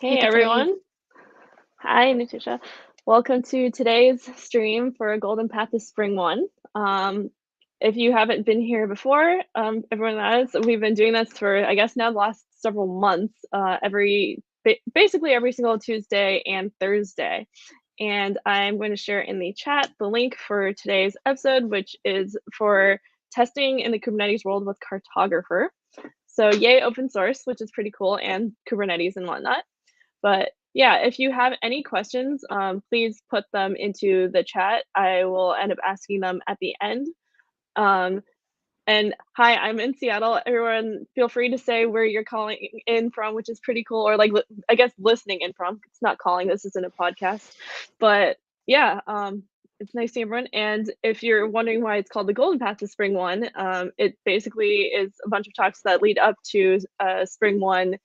Hey Hey Tiffany. everyone. Hi Natisha. Welcome to today's stream for Golden Path to Spring One. If you haven't been here before, everyone knows we've been doing this for I guess now the last several months, basically every single Tuesday and Thursday. And I'm going to share in the chat the link for today's episode, which is for testing in the Kubernetes world with Cartographer. So yay open source, which is pretty cool, and Kubernetes and whatnot. But yeah, if you have any questions, please put them into the chat. I will end up asking them at the end. Um, and hi, I'm in Seattle. Everyone, feel free to say where you're calling in from, which is pretty cool, or like I guess listening in from. It's not calling. This isn't a podcast, but yeah, it's nice seeing everyone. And if you're wondering why it's called the Golden Path to Spring One, it basically is a bunch of talks that lead up to Spring One,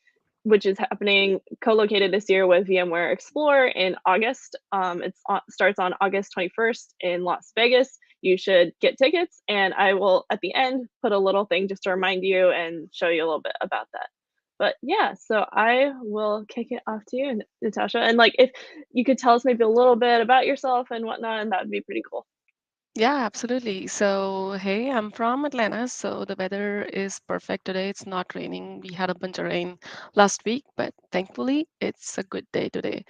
which is happening co-located this year with VMware Explore in August. Starts on August 21st in Las Vegas. You should get tickets, and I will at the end put a little thing just to remind you and show you a little bit about that. But yeah, so I will kick it off to you, Natasha. And like, if you could tell us maybe a little bit about yourself and whatnot, and that would be pretty cool. Yeah, absolutely. So, hey, I'm from Atlanta, so the weather is perfect today. It's not raining. We had a bunch of rain last week, but thankfully, it's a good day today.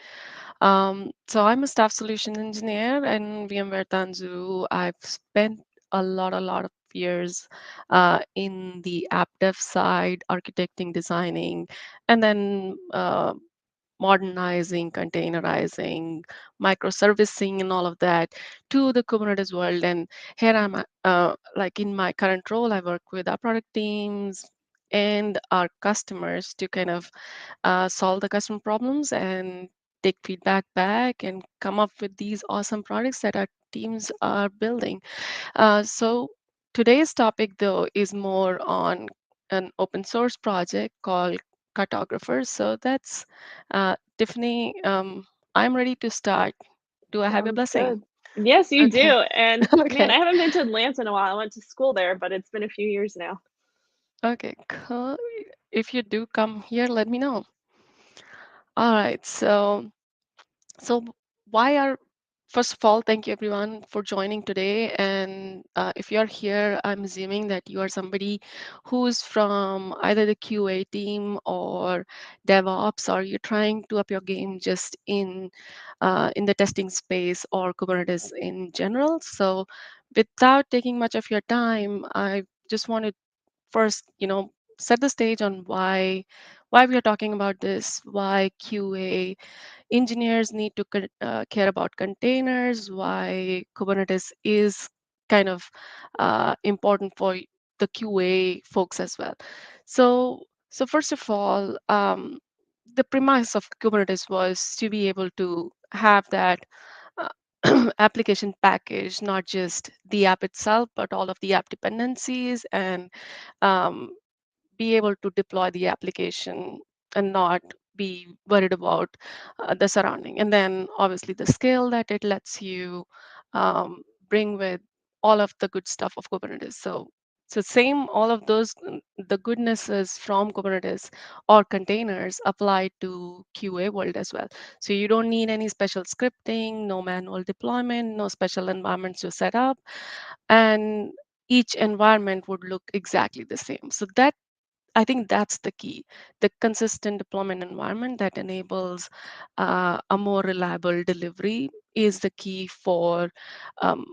So I'm a staff solution engineer in VMware Tanzu. I've spent a lot of years in the app dev side, architecting, designing, and then modernizing, containerizing, microservicing, and all of that to the Kubernetes world. And here I'm, like in my current role, I work with our product teams and our customers to kind of solve the customer problems and take feedback back and come up with these awesome products that our teams are building. So today's topic, though, is more on an open source project called Cartographer. So that's Tiffany. I'm ready to start. Do I have your Sounds blessing? good. Yes, you do. Okay. And man, Okay. I haven't been to Atlanta in a while. I went to school there, but it's been a few years now. Okay. Cool. If you do come here, let me know. All right. So why are first of all, thank you everyone for joining today. And if you're here, I'm assuming that you are somebody who's from either the QA team or DevOps, or you're trying to up your game just in the testing space or Kubernetes in general. So without taking much of your time, I just want to first, set the stage on why we are talking about this, why QA engineers need to care about containers, why Kubernetes is kind of important for the QA folks as well. So first of all, the premise of Kubernetes was to be able to have that application package, not just the app itself, but all of the app dependencies, and um, be able to deploy the application and not be worried about the surrounding. And then obviously the scale that it lets you bring with all of the good stuff of Kubernetes. So same, all of those, the goodnesses from Kubernetes or containers apply to QA world as well. So you don't need any special scripting, no manual deployment, no special environments to set up, and each environment would look exactly the same. So that, I think that's the key. The consistent deployment environment that enables a more reliable delivery is the key for um,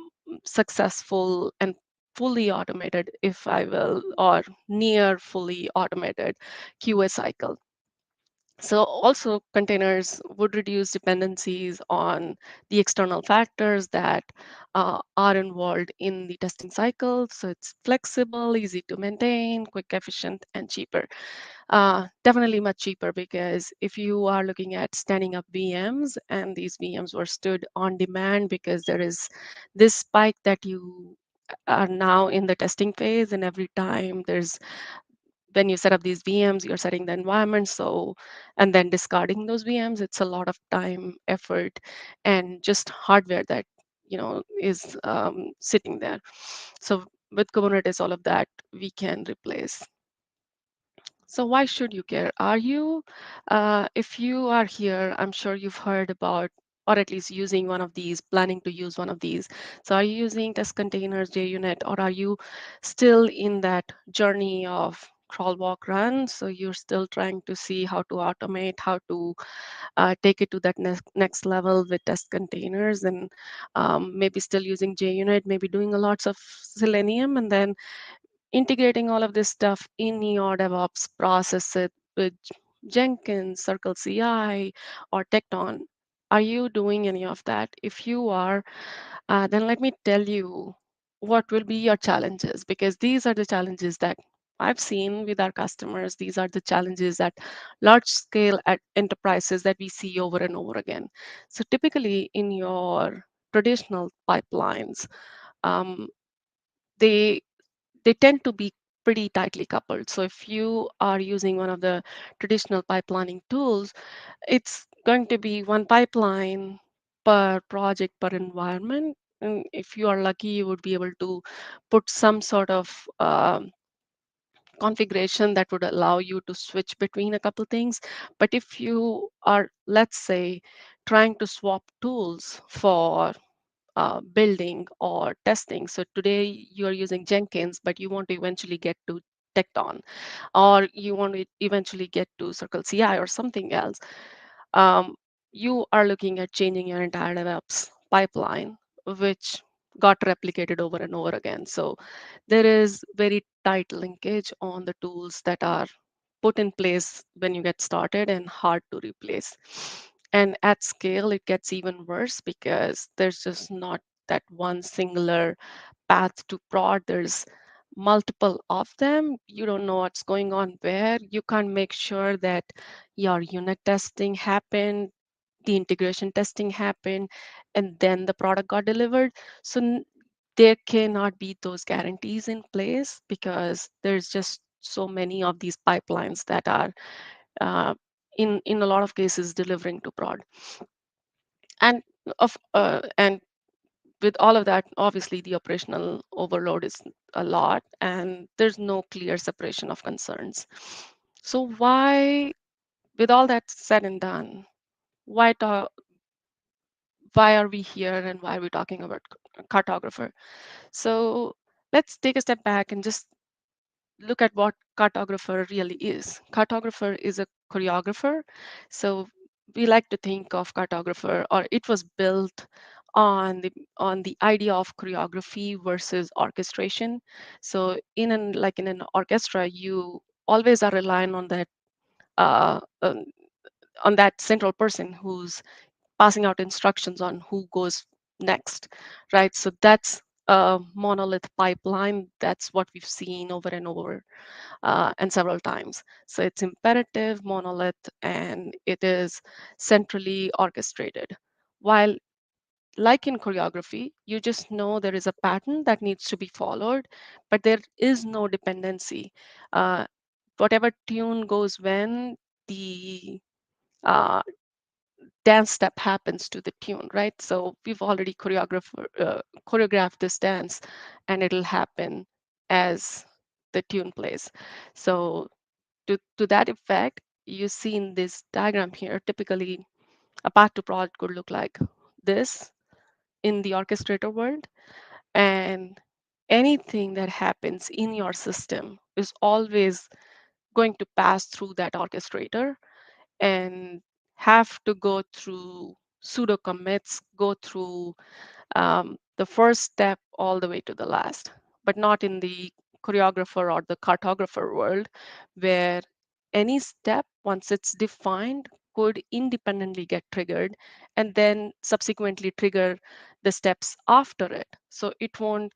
successful and fully automated, if I will, or near fully automated QA cycle. So also containers would reduce dependencies on the external factors that are involved in the testing cycle. So it's flexible, easy to maintain, quick, efficient, and cheaper. Definitely much cheaper, because if you are looking at standing up VMs and these VMs were stood on demand because there is this spike that you are now in the testing phase, and every time there's, when you set up these VMs, you're setting the environment. So, and then discarding those VMs, it's a lot of time, effort, and just hardware that, is sitting there. So with Kubernetes, all of that we can replace. So why should you care? Are you, if you are here, I'm sure you've heard about, or at least using one of these, planning to use one of these. So are you using test containers, JUnit, or are you still in that journey of crawl, walk, run? So you're still trying to see how to automate, how to take it to that next level with test containers, and maybe still using JUnit, maybe doing a lots of Selenium, and then integrating all of this stuff in your DevOps process it with Jenkins, Circle CI, or Tekton. Are you doing any of that? If you are, then let me tell you what will be your challenges, because these are the challenges that I've seen with our customers. These are the challenges at large scale at enterprises that we see over and over again. So typically in your traditional pipelines, um, they they tend to be pretty tightly coupled. So if you are using one of the traditional pipelining tools, it's going to be one pipeline per project, per environment. And if you are lucky, you would be able to put some sort of configuration that would allow you to switch between a couple things. But if you are, let's say, trying to swap tools for building or testing. So today you are using Jenkins, but you want to eventually get to Tekton, or you want to eventually get to Circle CI or something else. Um, you are looking at changing your entire DevOps pipeline, which got replicated over and over again. So there is very tight linkage on the tools that are put in place when you get started and hard to replace. And at scale, it gets even worse because there's just not that one singular path to prod. There's multiple of them. You don't know what's going on where. You can't make sure that your unit testing happened, the integration testing happened, and then the product got delivered. So there cannot be those guarantees in place because there's just so many of these pipelines that are uh, in a lot of cases delivering to prod. And and with all of that, obviously the operational overload is a lot, and there's no clear separation of concerns. So why, with all that said and done, why talk, why are we here and why are we talking about Cartographer? So let's take a step back and just look at what Cartographer really is. Cartographer is a choreographer. So we like to think of Cartographer, or it was built on the idea of choreography versus orchestration. So in an orchestra, you always are relying uh, um, on that central person who's passing out instructions on who goes next, right? So that's a monolith pipeline. That's what we've seen over and over and several times. So it's imperative, monolith, and it is centrally orchestrated. While like in choreography, you just know there is a pattern that needs to be followed, but there is no dependency. Uh, Whatever tune goes when, the uh, dance step happens to the tune, right? So we've already choreographed this dance, and it'll happen as the tune plays. So to that effect, you see in this diagram here, typically a path to prod could look like this in the orchestrator world. And anything that happens in your system is always going to pass through that orchestrator and have to go through pseudo commits, go through the first step all the way to the last, but not in the choreographer or the cartographer world, where any step, once it's defined, could independently get triggered and then subsequently trigger the steps after it. So it won't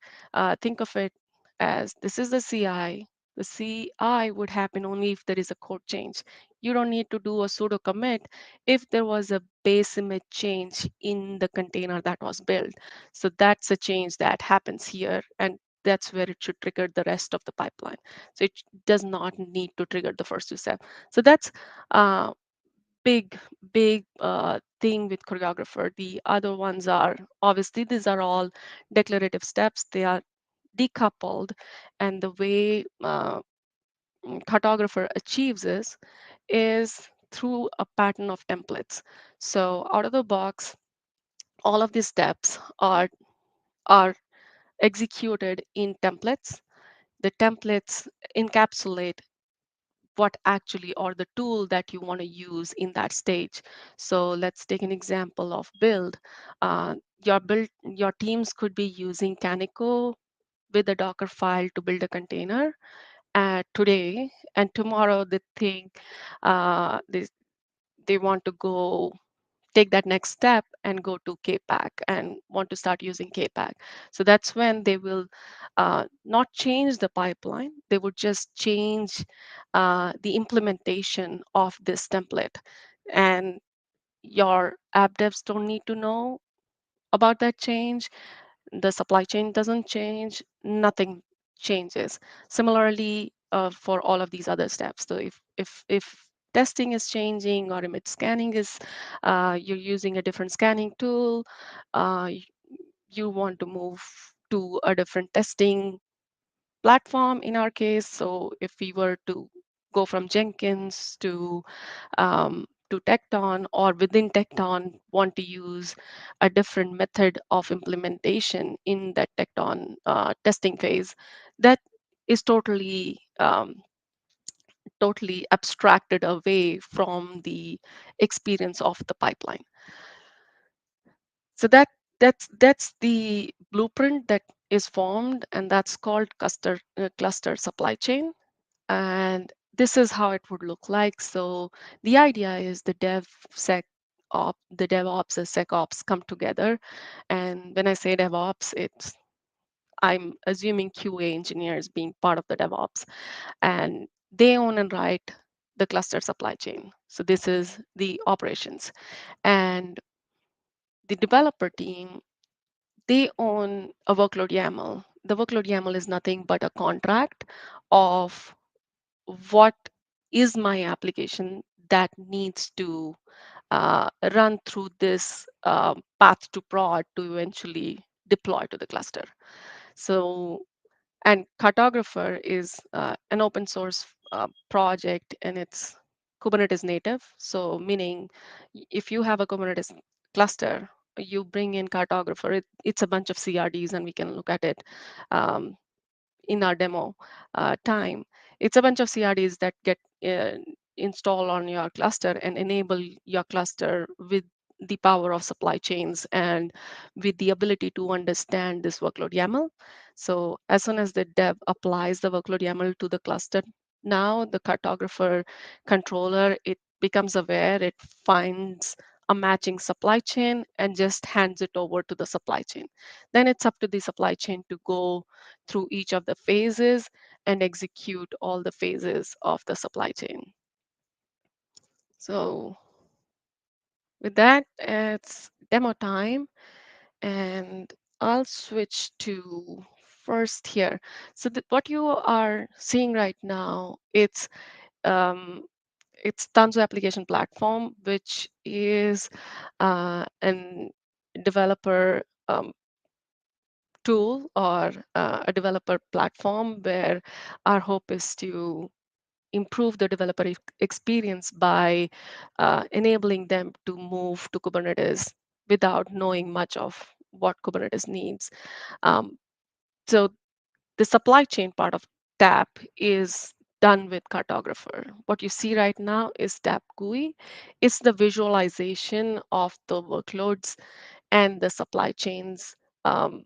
think of it as this is the CI. The CI would happen only if there is a code change. You don't need to do a pseudo commit if there was a base image change in the container that was built. So that's a change that happens here, and that's where it should trigger the rest of the pipeline. So it does not need to trigger the first two steps. So that's a big thing with choreographer. The other ones are obviously these are all declarative steps. They are decoupled, and the way Cartographer achieves is through a pattern of templates. So out of the box, all of these steps are executed in templates. The templates encapsulate what actually or the tool that you want to use in that stage. So let's take an example of build. Your teams could be using Canico with a Docker file to build a container today, and tomorrow they think they want to go take that next step and go to KPack and want to start using KPack. So that's when they will not change the pipeline. They would just change the implementation of this template. And your app devs don't need to know about that change. The supply chain doesn't change, nothing changes. Similarly, for all of these other steps. So if testing is changing or image scanning is you're using a different scanning tool, you want to move to a different testing platform in our case. So if we were to go from Jenkins to Tecton, or within Tecton want to use a different method of implementation in that Tecton testing phase, that is totally abstracted away from the experience of the pipeline. So that's the blueprint that is formed, and that's called cluster supply chain. And this is how it would look like. So the idea is the DevOps and SecOps come together. And when I say DevOps, I'm assuming QA engineers being part of the DevOps, and they own and write the cluster supply chain. So this is the operations. And the developer team, they own a workload YAML. The workload YAML is nothing but a contract of what is my application that needs to run through this path to prod to eventually deploy to the cluster. So, and Cartographer is an open source project, and it's Kubernetes native. So meaning if you have a Kubernetes cluster, you bring in Cartographer, it's a bunch of CRDs, and we can look at it um, in our demo time. It's a bunch of CRDs that get installed on your cluster and enable your cluster with the power of supply chains and with the ability to understand this workload YAML. So as soon as the dev applies the workload YAML to the cluster, now the cartographer controller, it becomes aware, it finds a matching supply chain and just hands it over to the supply chain. Then it's up to the supply chain to go through each of the phases and execute all the phases of the supply chain. So with that, it's demo time, and I'll switch to first here. So what you are seeing right now, um, it's Tanzu application platform, which is an developer tool or a developer platform where our hope is to improve the developer experience by enabling them to move to Kubernetes without knowing much of what Kubernetes needs. Um, so the supply chain part of TAP is done with Cartographer. What you see right now is TAP GUI. It's the visualization of the workloads and the supply chains um,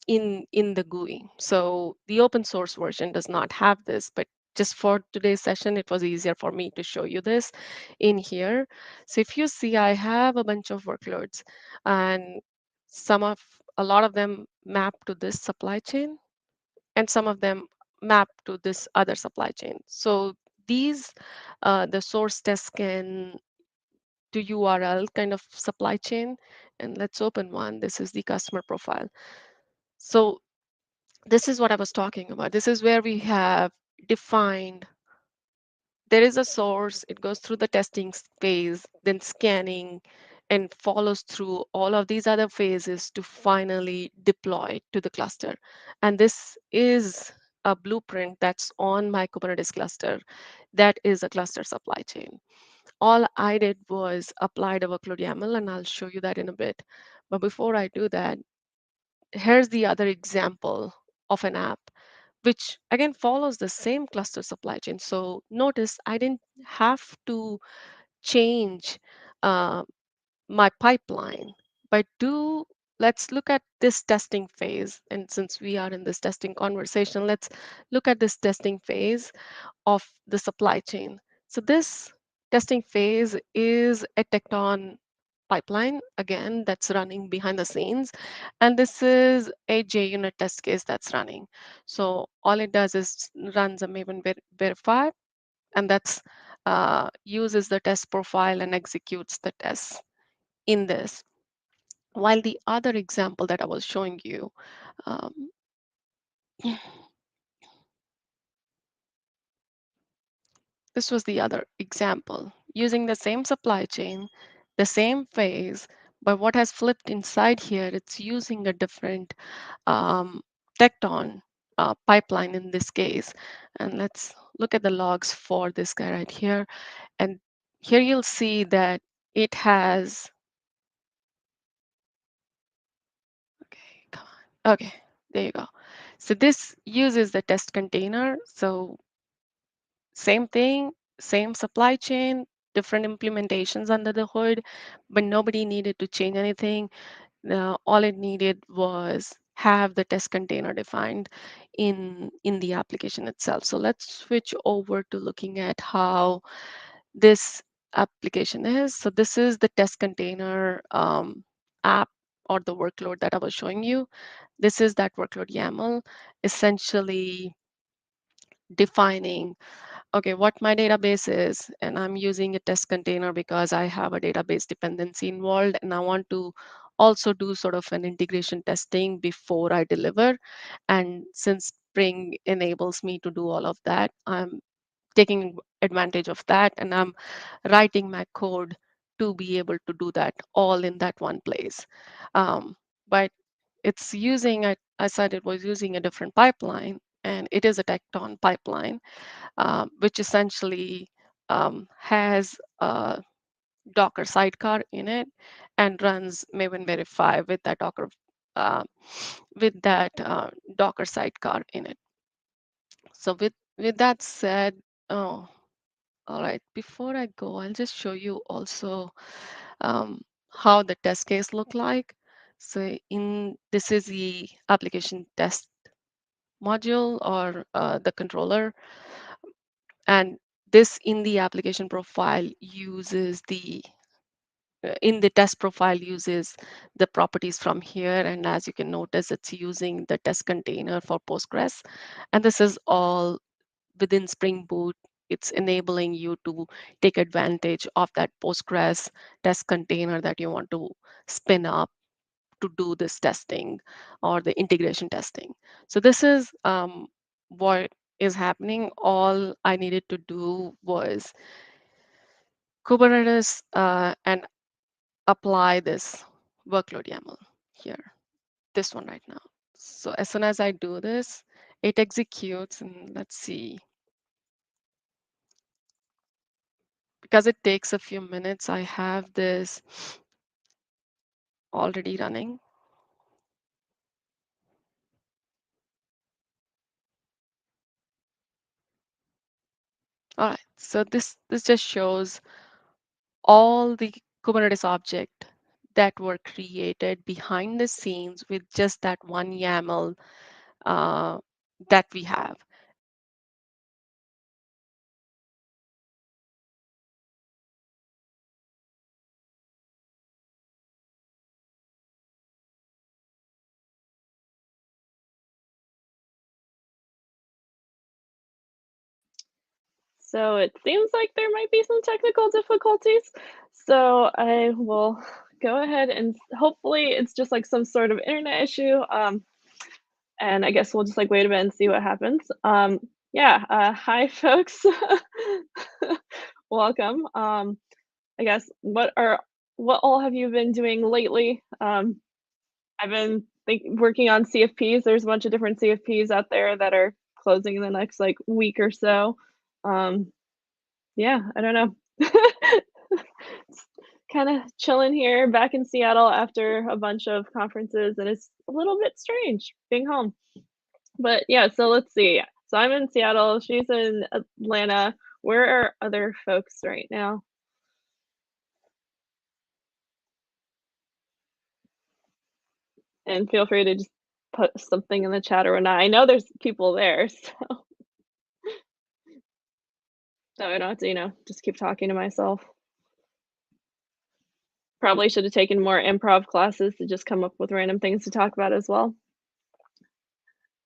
in the GUI. So the open source version does not have this, but just for today's session, it was easier for me to show you this in here. So if you see, I have a bunch of workloads, and a lot of them map to this supply chain, and some of them map to this other supply chain. So these, the source test scan to URL kind of supply chain, and let's open one. This is the customer profile. So this is what I was talking about. This is where we have defined there is a source, it goes through the testing phase, then scanning, and follows through all of these other phases to finally deploy to the cluster. And this is a blueprint that's on my Kubernetes cluster that is a cluster supply chain. All I did was apply the workload YAML, and I'll show you that in a bit. But before I do that, here's the other example of an app, which again follows the same cluster supply chain. So notice I didn't have to change uh, my pipeline, but let's look at this testing phase. And since we are in this testing conversation, let's look at this testing phase of the supply chain. So this testing phase is a Tecton pipeline, again, that's running behind the scenes. And this is a JUnit test case that's running. So all it does is runs a Maven verify, and that's uses the test profile and executes the tests in this. While the other example that I was showing you, um, this was the other example, using the same supply chain, the same phase, but what has flipped inside here, it's using a different Tecton pipeline in this case. And let's look at the logs for this guy right here. And here you'll see that it has, okay, come on. Okay, there you go. So this uses the test container. So same thing, same supply chain, different implementations under the hood, but nobody needed to change anything. All it needed was have the test container defined in the application itself. So let's switch over to looking at how this application is. So this is the test container app or the workload that I was showing you. This is that workload YAML, essentially defining, okay, what my database is, and I'm using a test container because I have a database dependency involved, and I want to also do sort of an integration testing before I deliver. And since Spring enables me to do all of that, I'm taking advantage of that, and I'm writing my code to be able to do that all in that one place. But it's using, I said it was using a different pipeline, and it is a Tecton pipeline, which essentially has a Docker sidecar in it and runs Maven Verify with that uh, Docker sidecar in it. So with that said, oh, all right. Before I go, I'll just show you also how the test case look like. So in this is the application test module or the controller. And this in the application profile uses in the test profile uses the properties from here. And as you can notice, it's using the test container for Postgres. And this is all within Spring Boot. It's enabling you to take advantage of that Postgres test container that you want to spin up to do this testing or the integration testing. So this is what is happening. All I needed to do was Kubernetes and apply this workload YAML here, this one right now. So as soon as I do this, it executes, and let's see, because it takes a few minutes, I have this already running. All right, so this just shows all the Kubernetes object that were created behind the scenes with just that one YAML uh, that we have. So it seems like there might be some technical difficulties. So I will go ahead and hopefully it's just like some sort of internet issue. And I guess we'll just like wait a bit and see what happens. Yeah, hi folks. Welcome. I guess what all have you been doing lately? I've been working on CFPs. There's a bunch of different CFPs out there that are closing in the next like week or so. Um, yeah, I don't know. Kind of chilling here back in Seattle after a bunch of conferences, and it's a little bit strange being home. But yeah, so let's see. So I'm in Seattle, she's in Atlanta. Where are other folks right now? And feel free to just put something in the chat or whatnot. I know there's people there, so I don't have to, just keep talking to myself. Probably should have taken more improv classes to just come up with random things to talk about as well.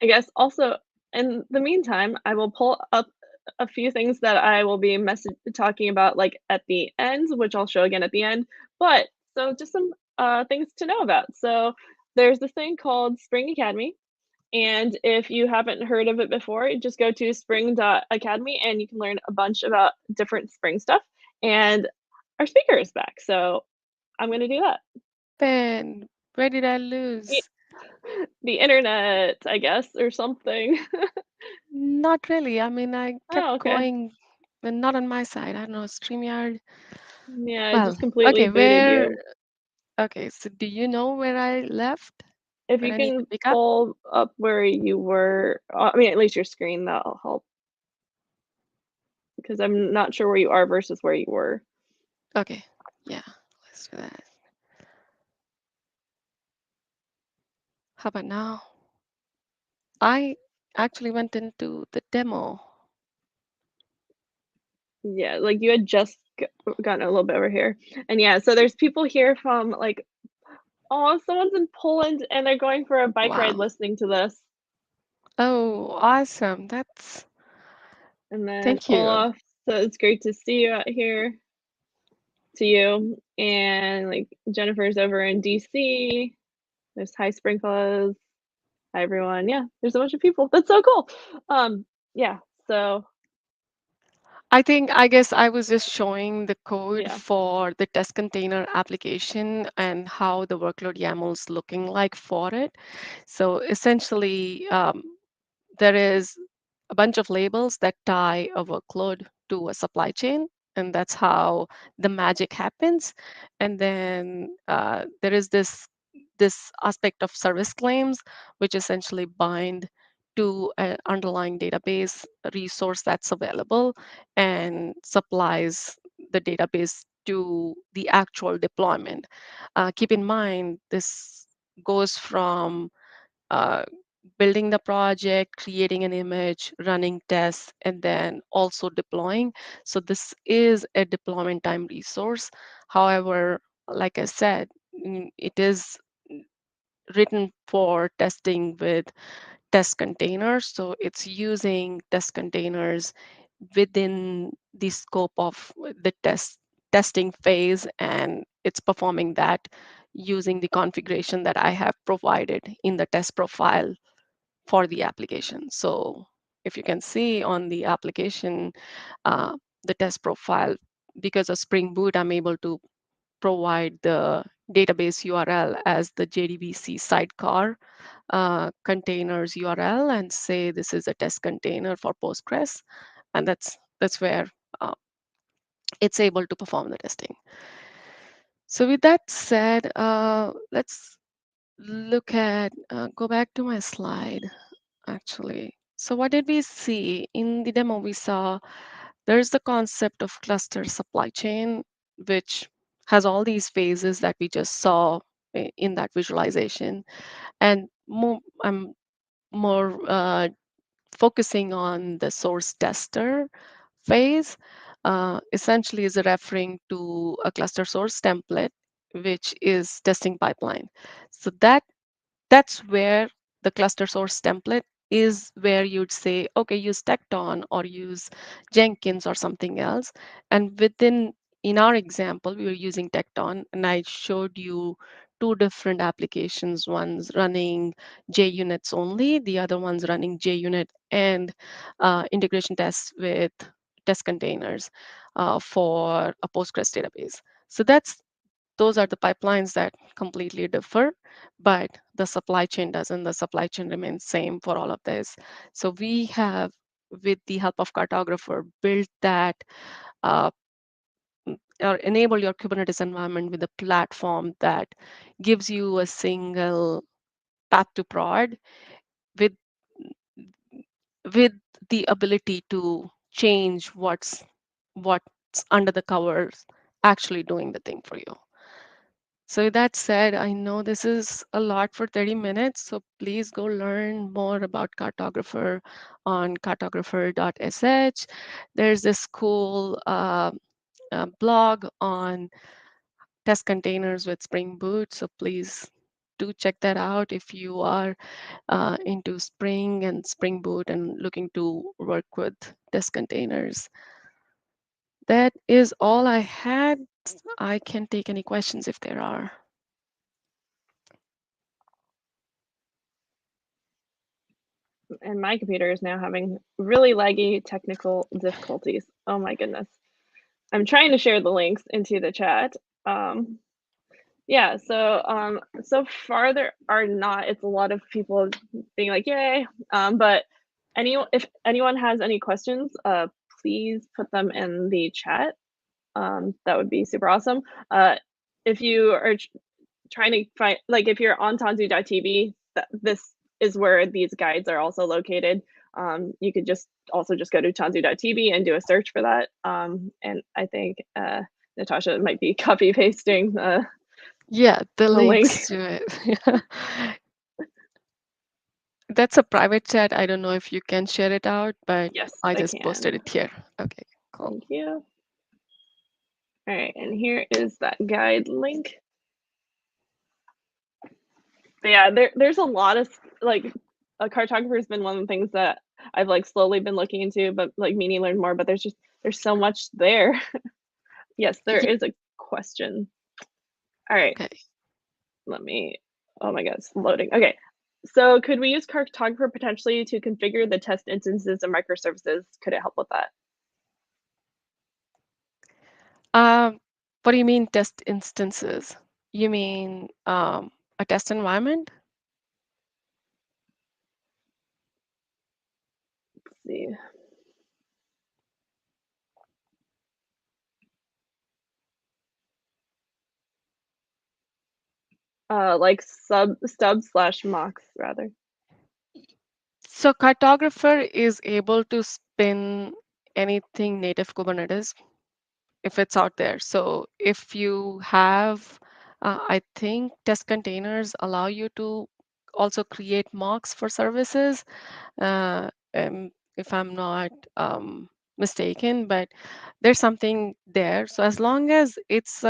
I guess also in the meantime, I will pull up a few things that I will be talking about like at the end, which I'll show again at the end. But so just some things to know about. So there's this thing called Spring Academy. And if you haven't heard of it before, just go to spring.academy and you can learn a bunch about different spring stuff. And our speaker is back. So I'm going to do that. Ben, where did I The, lose? the internet, I guess, or something. Not really. I mean, I kept Oh, okay. going, but not on my side. I don't know, StreamYard. Yeah, I Well, just completely okay, booted where? you. Okay, so do you know where I left? If Where you I need to can pick up? pull up where you were, I mean, at least your screen, that'll help because I'm not sure where you are versus where you were. Okay, yeah, let's do that. How about now? I actually went into the demo. Yeah, like you had just gotten a little bit over here. And yeah, so there's people here from like, oh, someone's in Poland and they're going for a bike ride Wow. listening to this. Oh, awesome. That's, And then thank you. Olaf, so it's great to see you out here to you. And like Jennifer's over in DC. There's High Sprinkles. Hi everyone. Yeah, there's a bunch of people. That's so cool. Yeah, so I guess I was just showing the code yeah. for the test container application and how the workload YAML's looking like for it. So essentially, there is a bunch of labels that tie a workload to a supply chain, and that's how the magic happens. And then there is this aspect of service claims, which essentially bind to an underlying database resource that's available and supplies the database to the actual deployment. Keep in mind, this goes from uh, building the project, creating an image, running tests, and then also deploying. So this is a deployment time resource. However, like I said, it is written for testing with test containers. So it's using test containers within the scope of the testing phase, and it's performing that using the configuration that I have provided in the test profile for the application. So if you can see on the application, the test profile, because of Spring Boot, I'm able to provide the database URL as the JDBC sidecar containers URL and say this is a test container for Postgres, and that's where uh, it's able to perform the testing. So with that said, let's look at go back to my slide actually. So what did we see in the demo? We saw there's the concept of cluster supply chain, which has all these phases that we just saw in that visualization, and I'm more focusing on the source tester phase. Essentially is referring to a cluster source template, which is testing pipeline. So that's where the cluster source template is where you'd say, okay, use Tecton or use Jenkins or something else. And in our example, we were using Tecton, and I showed you two different applications. One's running JUnits only, the other one's running JUnit and integration tests with test containers for a Postgres database. So those are the pipelines that completely differ, but the supply chain doesn't. The supply chain remains same for all of this. So we have, with the help of Cartographer, built that uh, or enable your Kubernetes environment with a platform that gives you a single path to prod with with the ability to change what's under the covers actually doing the thing for you. So that said, I know this is a lot for 30 minutes, so please go learn more about Cartographer on cartographer.sh. There's this cool blog on test containers with Spring Boot, so please do check that out if you are into Spring and Spring Boot and looking to work with test containers. That is all I had. I can take any questions if there are. And my computer is now having really laggy technical difficulties. Oh my goodness. I'm trying to share the links into the chat. Yeah, so far there are not. It's a lot of people being like, "Yay!" But if anyone has any questions, please put them in the chat. That would be super awesome. If you are trying to find, like, if you're on tanzu.tv, this is where these guides are also located. You could just go to tanzu.tv and do a search for that. And I think Natasha might be copy pasting Yeah, the the link. links to it. That's a private chat. I don't know if you can share it out, but Yes, I I just posted can. it here. Okay, cool. Thank you. All right, and here is that guide link. But yeah, there's a lot of, like, a cartographer has been one of the things that I've, like, slowly been looking into, but, like, meaning to learn more, but there's so much there. Yes, there Yeah, is a question. All right, okay. let me, oh my god, it's loading. Okay. So could we use Cartographer potentially to configure the test instances of microservices? Could it help with that? Um, what do you mean test instances? You mean a test environment? Let's see. Like stub/mocks rather. So Cartographer is able to spin anything native Kubernetes if it's out there. So if you have, I think test containers allow you to also create mocks for services, if I'm not mistaken, but there's something there. So as long as it's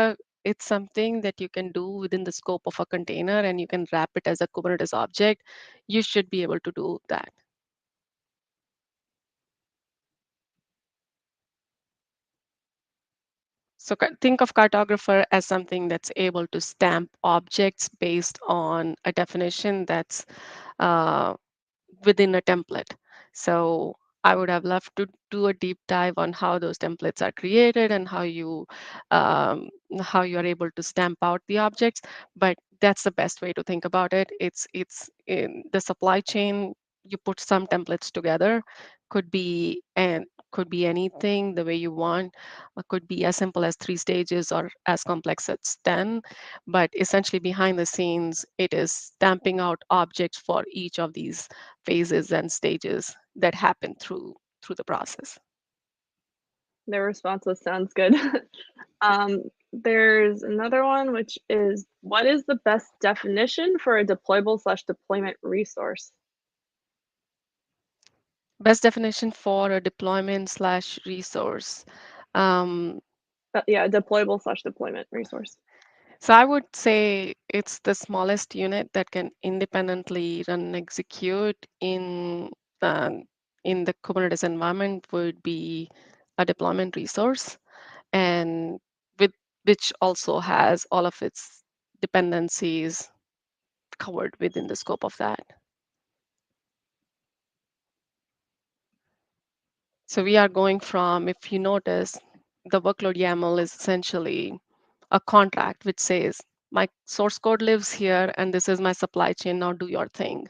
something that you can do within the scope of a container and you can wrap it as a Kubernetes object, you should be able to do that. So think of Cartographer as something that's able to stamp objects based on a definition that's uh, within a template. So I would have loved to do a deep dive on how those templates are created and um, how you are able to stamp out the objects. But that's the best way to think about it. It's in the supply chain. You put some templates together, could be and could be anything the way you want. Could be as simple as 3 stages or as complex as 10. But essentially, behind the scenes, it is stamping out objects for each of these phases and stages that happen through the process. Their responses sounds good. There's another one, which is, what is the best definition for a deployable/deployment resource? Best definition for a deployment slash resource. Um, Yeah, deployable/deployment resource. so I would say it's the smallest unit that can independently run and execute um, in the Kubernetes environment would be a deployment resource, and with which also has all of its dependencies covered within the scope of that. So we are going from, if you notice, the workload YAML is essentially a contract which says, my source code lives here and this is my supply chain, now do your thing.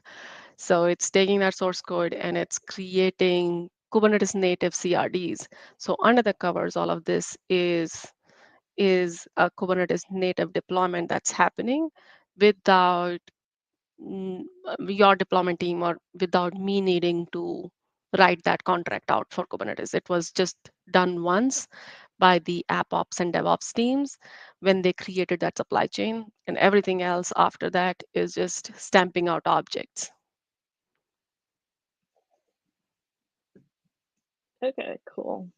So it's taking that source code and it's creating Kubernetes native CRDs. So under the covers, all of this is a Kubernetes native deployment that's happening without your deployment team or without me needing to write that contract out for Kubernetes. It was just done once by the app ops and DevOps teams when they created that supply chain, and everything else after that is just stamping out objects. Okay, cool.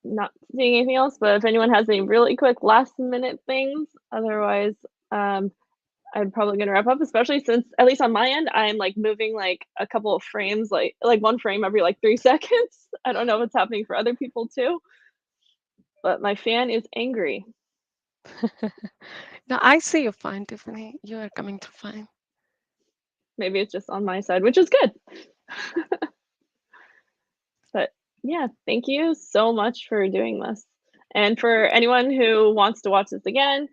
Not seeing anything else, but if anyone has any really quick last minute things, otherwise, I'm probably gonna wrap up, especially since, at least on my end, I'm like moving like a couple of frames, like one frame every like 3 seconds. I don't know what's happening for other people too, but my fan is angry. No, I see you fine, Tiffany. You are coming through fine. Maybe it's just on my side, which is good. But yeah, thank you so much for doing this. And for anyone who wants to watch this again,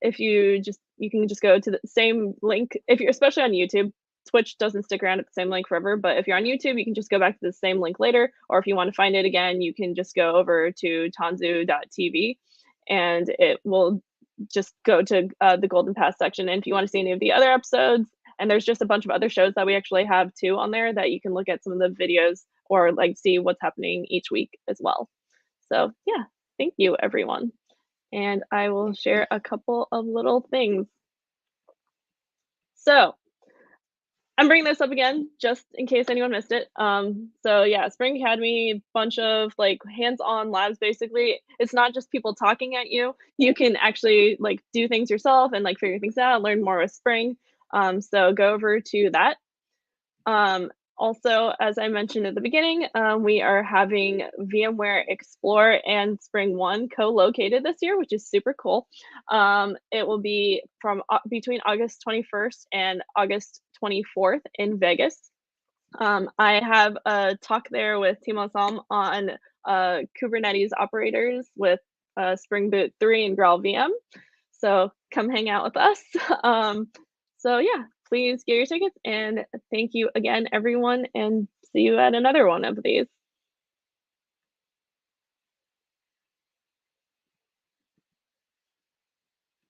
if you can just go to the same link. If you're especially on YouTube, Twitch doesn't stick around at the same link forever, but if you're on YouTube, you can just go back to the same link later. Or if you want to find it again, you can just go over to tanzu.tv and it will just go to the Golden Pass section. And if you want to see any of the other episodes, and there's just a bunch of other shows that we actually have too on there that you can look at some of the videos or like see what's happening each week as well. So yeah, thank you everyone. And I will Thank you. share a couple of little things. So I'm bringing this up again just in case anyone missed it. So yeah, Spring Academy, bunch of like hands-on labs basically. It's not just people talking at you. You can actually like do things yourself and like figure things out, learn more with Spring. So go over to that. Also, as I mentioned at the beginning, we are having VMware Explore and Spring One co-located this year, which is super cool. It will be from between August 21st and August 24th in Vegas. I have a talk there with Timo Salm on Kubernetes operators with Spring Boot 3 and Graal VM. So come hang out with us. So yeah, please get your tickets and thank you again, everyone, and see you at another one of these.